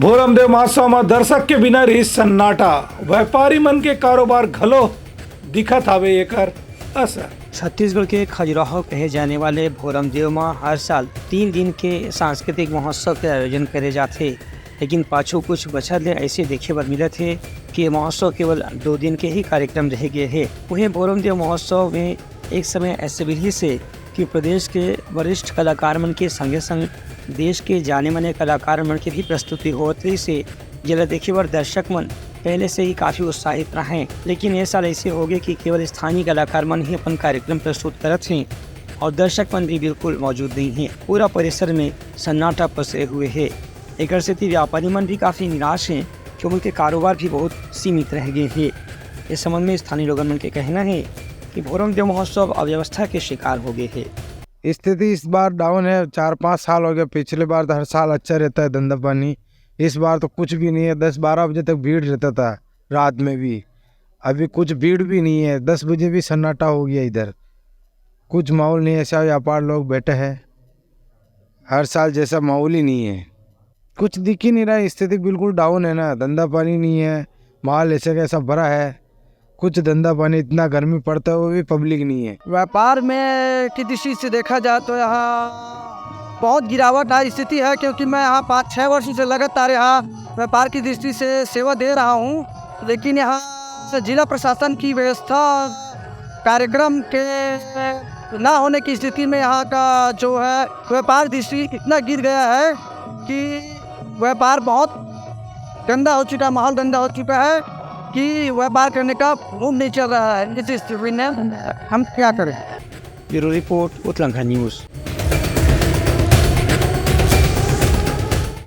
ભોરમદેવ મહોત્સવમાં દર્શક के बिना रही सन्नाटा। व्यापारी मन के कारोबार घलो दिखत हवे एकर असर। छत्तीसगढ़ के खजुराहो कहे जाने वाले भोरमदेव में हर साल 3 दिन के सांस्कृतिक महोत्सव के आयोजन करे जाते, लेकिन पाछू कुछ बछर ऐसे देखे बर मिले थे कि ये महोत्सव केवल 2 दिन के ही कार्यक्रम रह गए हैं। वहीं भोरमदेव महोत्सव में एक समय ऐसे भी से कि प्रदेश के वरिष्ठ कलाकार मन के संगे संग देश के जाने माने कलाकार मन की भी प्रस्तुति होती से जरा देखे बर दर्शक मन पहले से ही काफ़ी उत्साहित रहे। लेकिन ये साल ऐसे हो गए कि केवल स्थानीय कलाकार मन ही अपन कार्यक्रम प्रस्तुत करते हैं और दर्शक मन भी बिल्कुल मौजूद नहीं हैं। पूरा परिसर में सन्नाटा पसरे हुए है। एक स्थिति व्यापारी मन भी काफ़ी निराश हैं क्योंकि उनके कारोबार भी बहुत सीमित रह गए हैं। इस संबंध में स्थानीय लोगों मन के कहना है कि भोरमदेव महोत्सव अव्यवस्था के शिकार हो गए हैं। स्थिति इस बार डाउन है। 4-5 साल हो गए। पिछले बार तो हर साल अच्छा रहता है धंधा पानी, इस बार तो कुछ भी नहीं है। 10-12 बजे तक भीड़ रहता था, रात में भी। अभी कुछ भीड़ भी नहीं है। 10 बजे भी सन्नाटा हो गया। इधर कुछ माहौल नहीं है। ऐसा व्यापार लोग बैठे हैं, हर साल जैसा माहौल ही नहीं है। कुछ दिख ही नहीं रहा। स्थिति बिल्कुल डाउन है ना, धंधा पानी नहीं है, माल ऐसे कैसा भरा है। कुछ धंधा पानी, इतना गर्मी पड़ता है वो भी पब्लिक नहीं है। व्यापार में की दृष्टि से देखा जाए तो यहाँ बहुत गिरावट आ स्थिति है, क्योंकि मैं यहाँ 5-6 वर्ष से लगातार यहाँ व्यापार की दृष्टि से सेवा दे रहा हूँ। लेकिन यहाँ से जिला प्रशासन की व्यवस्था कार्यक्रम के ना होने की स्थिति में यहाँ का जो है व्यापार दृष्टि इतना गिर गया है कि व्यापार बहुत गंदा हो चुका, माहौल गंदा हो चुका है कि व्यापार करने का मूड नहीं चल रहा है। इस स्थिति में हम क्या करें। Bureau report Uttarakhand news.